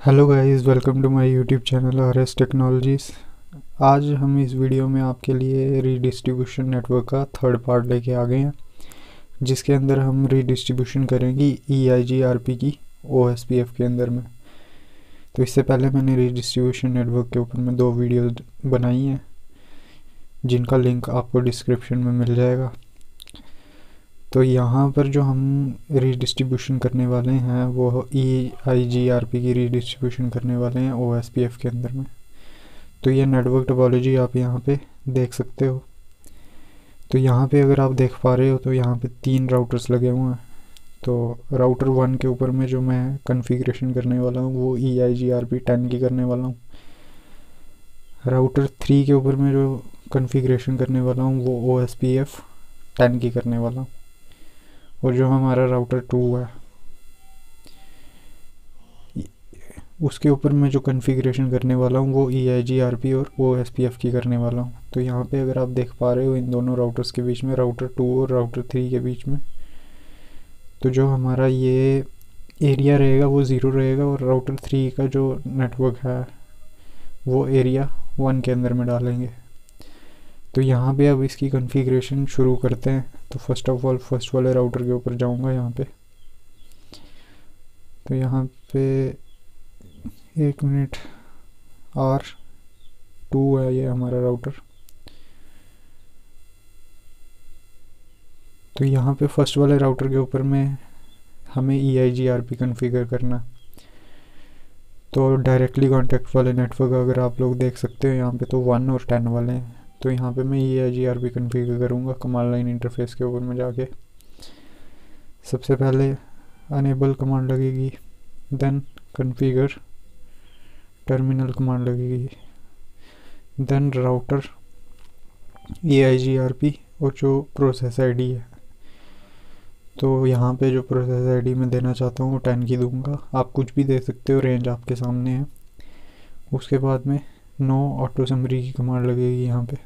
Hello guys, welcome to my YouTube channel RS technologies. आज हम इस वीडियो में आपके लिए रीडिस्ट्रीब्यूशन नेटवर्क का थर्ड पार्ट लेके आ गए हैं, जिसके अंदर हम रीडिस्ट्रीब्यूशन करेंगे EIGRP की OSPF के अंदर में। तो इससे पहले मैंने रीडिस्ट्रीब्यूशन नेटवर्क के ऊपर में 2 वीडियो बनाई हैं, जिनका लिंक आपको डिस्क्रिप्शन में मिल जाएगा। तो यहाँ पर जो हम रीडिस्ट्रीब्यूशन करने वाले हैं वो EIGRP की रीडिस्ट्रीब्यूशन करने वाले हैं OSPF के अंदर में। तो ये नेटवर्क टोपोलॉजी आप यहाँ पे देख सकते हो। तो यहाँ पे अगर आप देख पा रहे हो तो यहाँ पे 3 राउटर्स लगे हुए हैं। तो राउटर 1 के ऊपर में जो मैं कॉन्फ़िगरेशन करने वाला हूँ वो EIGRP 10 की करने वाला हूँ। राउटर 3 के ऊपर में जो कॉन्फ़िगरेशन करने वाला हूँ वो OSPF 10 की करने वाला हूँ। और जो हमारा राउटर 2 है उसके ऊपर मैं जो कॉन्फ़िगरेशन करने वाला हूँ वो EIGRP और OSPF की करने वाला हूँ। तो यहाँ पे अगर आप देख पा रहे हो इन दोनों राउटर्स के बीच में, राउटर 2 और राउटर 3 के बीच में, तो जो हमारा ये एरिया रहेगा वो 0 रहेगा और राउटर 3 का जो नेटवर्क है वो एरिया 1 के अंदर में डालेंगे। तो यहाँ पे अब इसकी कॉन्फ़िगरेशन शुरू करते हैं। तो फर्स्ट ऑफ ऑल फर्स्ट वाले राउटर के ऊपर जाऊँगा यहाँ पे। तो यहाँ पे 1 मिनट, R2 है ये हमारा राउटर। तो यहाँ पे फर्स्ट वाले राउटर के ऊपर में हमें EIGRP कॉन्फ़िगर करना। तो डायरेक्टली कॉन्टैक्ट वाले नेटवर्क अगर आप लोग देख सकते हो यहाँ पे तो 1 और 10 वाले हैं। तो यहाँ पे मैं EIGRP कॉन्फ़िगर करूँगा कमांड लाइन इंटरफेस के ऊपर में जाके। सबसे पहले अनेबल कमांड लगेगी, देन कॉन्फ़िगर टर्मिनल कमांड लगेगी, देन राउटर EIGRP और जो प्रोसेस आईडी है। तो यहाँ पे जो प्रोसेस आईडी मैं देना चाहता हूँ वो 10 की दूंगा। आप कुछ भी दे सकते हो, रेंज आपके सामने है। उसके बाद में नो ऑटो समरी की कमांड लगेगी यहाँ पे।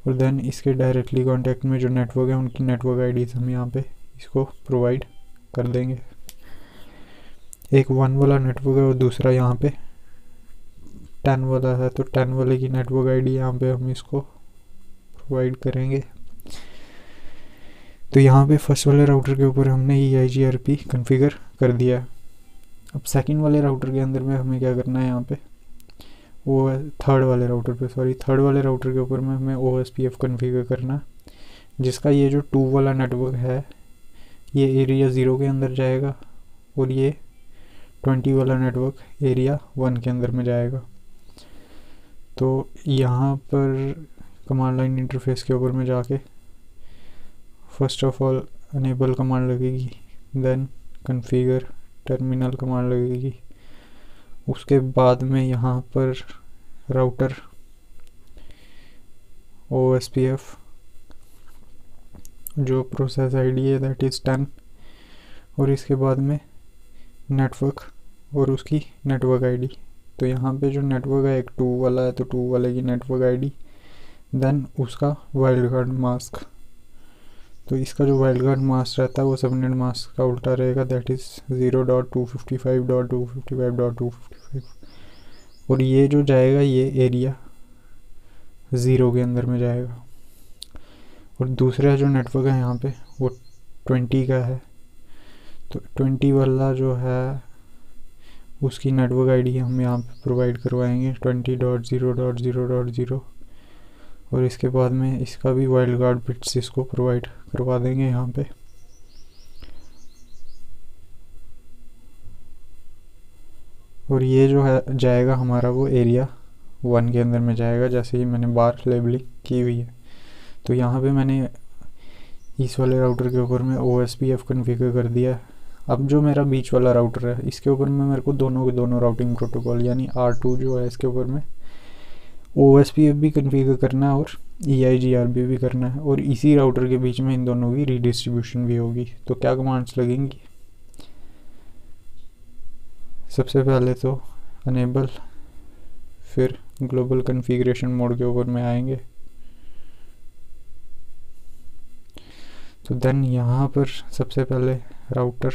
और देन इसके डायरेक्टली कांटेक्ट में जो नेटवर्क है उनकी नेटवर्क आईडीज हम यहाँ पे इसको प्रोवाइड कर देंगे। एक 1 वाला नेटवर्क है और दूसरा यहाँ पे 10 वाला है, तो 10 वाले की नेटवर्क आईडी यहाँ पे हम इसको प्रोवाइड करेंगे। तो यहाँ पे फर्स्ट वाले राउटर के ऊपर हमने EIGRP कॉन्फ़िगर कर दिया। अब सेकंड वाले राउटर के अंदर में हमें क्या करना है, यहाँ पे वो थर्ड वाले राउटर के ऊपर में हमें OSPF कॉन्फ़िगर करना, जिसका ये जो 2 वाला नेटवर्क है ये एरिया 0 के अंदर जाएगा और ये 20 वाला नेटवर्क एरिया 1 के अंदर में जाएगा। तो यहाँ पर कमांड लाइन इंटरफेस के ऊपर में जाके first of all enable command लगेगी, देन कॉन्फ़िगर टर्मिनल कमांड लगेगी। उसके बाद में यहाँ पर राउटर OSPF जो प्रोसेस आईडी है दैट इज़ 10 और इसके बाद में नेटवर्क और उसकी नेटवर्क आईडी। तो यहाँ पे जो नेटवर्क है एक 2 वाला है तो 2 वाले की नेटवर्क आईडी, देन उसका वाइल्ड कार्ड मास्क। तो इसका जो वाइल्ड कार्ड मास्क रहता है वो सबनेट मास्क का उल्टा रहेगा, दैट इज़ 0.255.255.255। और ये जो जाएगा ये एरिया 0 के अंदर में जाएगा। और दूसरा जो नेटवर्क है यहाँ पे वो 20 का है, तो 20 वाला जो है उसकी नेटवर्क आईडी हम यहाँ पे प्रोवाइड करवाएंगे 20.0.0.0। और इसके बाद में इसका भी वाइल्ड कार्ड बिट्स इसको प्रोवाइड करवा देंगे यहाँ पे। और ये जो है जाएगा हमारा वो एरिया 1 के अंदर में जाएगा, जैसे ही मैंने बार लेबलिंग की हुई है। तो यहाँ पे मैंने इस वाले राउटर के ऊपर में OSPF कॉन्फ़िगर कर दिया है। अब जो मेरा बीच वाला राउटर है इसके ऊपर में मेरे को दोनों के दोनों राउटिंग प्रोटोकॉल यानी R2 जो है इसके ऊपर में OSPF भी कॉन्फ़िगर करना है और EIGRP भी करना है। और इसी राउटर के बीच में इन दोनों की रीडिस्ट्रीब्यूशन भी होगी। तो क्या कमांड्स लगेंगी, सबसे पहले तो अनेबल, फिर ग्लोबल कॉन्फ़िगरेशन मोड के ऊपर में आएंगे। तो देन यहाँ पर सबसे पहले राउटर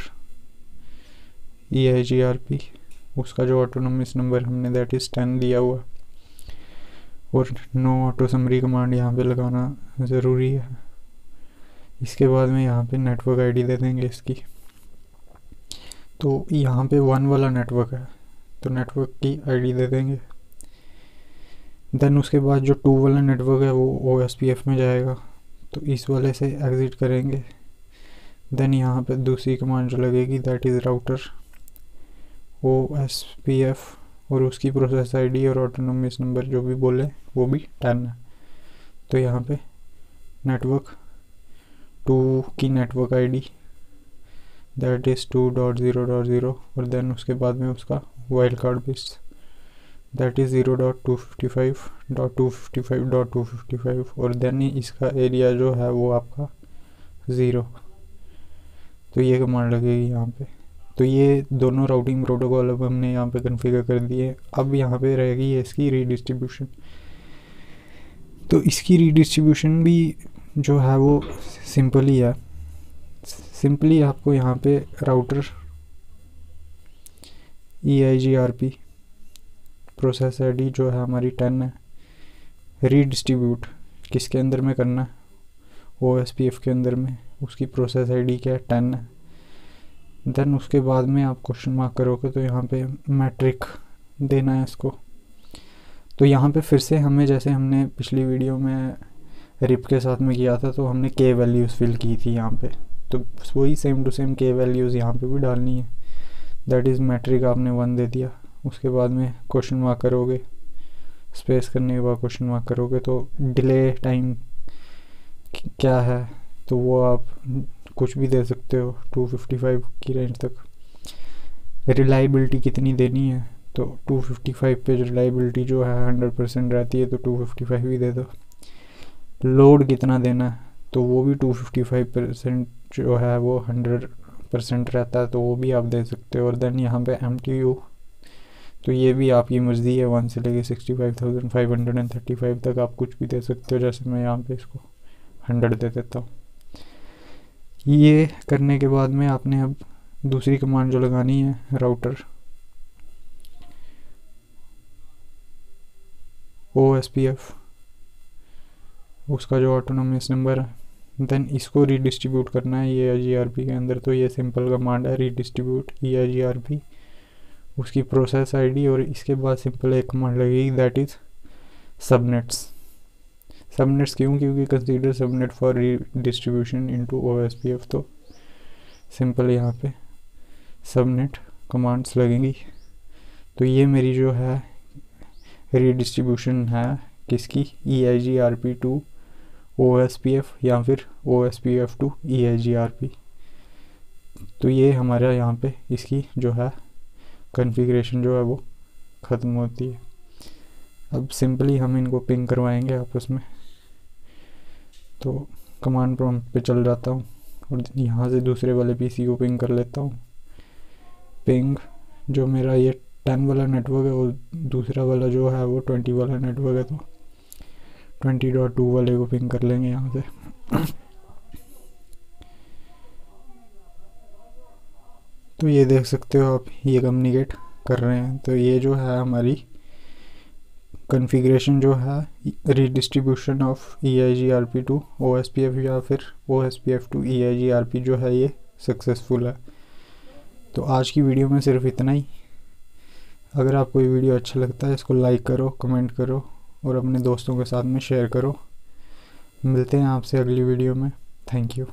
EIGRP उसका जो ऑटोनोमस नंबर हमने दैट इज़ 10 दिया हुआ, और नो ऑटो समरी कमांड यहाँ पे लगाना ज़रूरी है। इसके बाद में यहाँ पे नेटवर्क आईडी दे देंगे इसकी। तो यहाँ पे 1 वाला नेटवर्क है तो नेटवर्क की आईडी दे देंगे। देन उसके बाद जो 2 वाला नेटवर्क है वो OSPF में जाएगा, तो इस वाले से एग्ज़िट करेंगे। देन यहाँ पे दूसरी कमांड जो लगेगी दैट इज़ राउटर OSPF, और उसकी प्रोसेस आईडी और ऑटोनोमस नंबर जो भी बोले वो भी 10 है। तो यहाँ पे नेटवर्क 2 की नेटवर्क आईडी दैट इज़ 2.0.0, और देन उसके बाद में उसका wild card bits that is 0.255.255.255, और देन इसका एरिया जो है वो आपका 0। तो ये कमांड लगेगी यहाँ पे। तो ये दोनों राउटिंग प्रोटोकॉल अब हमने यहाँ पे कॉन्फ़िगर कर दिए। अब यहाँ पे रहेगी इसकी रीडिस्ट्रीब्यूशन। तो इसकी रीडिस्ट्रीब्यूशन भी जो है वो सिंपल ही है। सिंपली आपको यहाँ पे राउटर EIGRP प्रोसेस आईडी जो है हमारी 10 है, रीडिस्ट्रीब्यूट किसके अंदर में करना है, OSPF के अंदर में, उसकी प्रोसेस आईडी क्या है 10 है। देन उसके बाद में आप क्वेश्चन मार्क करोगे तो यहाँ पे मैट्रिक देना है इसको। तो यहाँ पे फिर से हमें, जैसे हमने पिछली वीडियो में रिप के साथ में किया था, तो हमने K वैल्यूज़ फिल की थी यहाँ पे, तो वही same to same K values यहाँ पे भी डालनी है। दैट इज़ मैट्रिक आपने 1 दे दिया। उसके बाद में क्वेश्चन मार्क करोगे, स्पेस करने के बाद क्वेश्चन मार्क करोगे, तो डिले टाइम क्या है तो वो आप कुछ भी दे सकते हो 255 की रेंज तक। रिलायबिलिटी कितनी देनी है तो 255 पे रिलायबिलिटी जो है 100% रहती है तो 255 ही दे दो। लोड कितना देना है तो वो भी 255% जो है वो 100% रहता है तो वो भी आप दे सकते हो। और देन यहाँ पे MTU तो ये भी आपकी मर्ज़ी है, 1 से लेके 65,535 तक आप कुछ भी दे सकते हो। जैसे मैं यहाँ पे इसको 100 दे देता हूँ। ये करने के बाद में आपने अब दूसरी कमांड जो लगानी है राउटर OSPF, उसका जो ऑटोनोमस नंबर है, देन इसको रीडिस्ट्रीब्यूट करना है EIGRP के अंदर। तो ये सिंपल कमांड है रीडिस्ट्रीब्यूट EIGRP, उसकी प्रोसेस आईडी, और इसके बाद सिंपल एक कमांड लगेगी दैट इज़ सबनेट्स। सबनेट्स क्यों? क्योंकि consider subnet for redistribution into OSPF। तो सिंपल यहाँ पे सबनेट कमांड्स लगेंगी। तो ये मेरी जो है रीडिस्ट्रीब्यूशन है किसकी, EIGRP टू OSPF या फिर OSPF टू EIGRP। तो ये हमारा यहाँ पे इसकी जो है कॉन्फ़िगरेशन जो है वो ख़त्म होती है। अब सिंपली हम इनको पिंग करवाएंगे आपस में। तो कमांड प्रॉम्प्ट पे चल जाता हूँ और यहाँ से दूसरे वाले PC को पिंग कर लेता हूँ। पिंग जो मेरा ये 10 वाला नेटवर्क है और दूसरा वाला जो है वो 20 वाला नेटवर्क है, तो 20.2 वाले को पिंग कर लेंगे यहाँ से। तो ये देख सकते हो आप, ये कम्युनिकेट कर रहे हैं। तो ये जो है हमारी कॉन्फ़िगरेशन जो है redistribution of EIGRP to OSPF या फिर OSPF टू EIGRP जो है ये सक्सेसफुल है। तो आज की वीडियो में सिर्फ इतना ही। अगर आपको ये वीडियो अच्छा लगता है इसको लाइक करो, कमेंट करो और अपने दोस्तों के साथ में शेयर करो। मिलते हैं आपसे अगली वीडियो में। Thank you.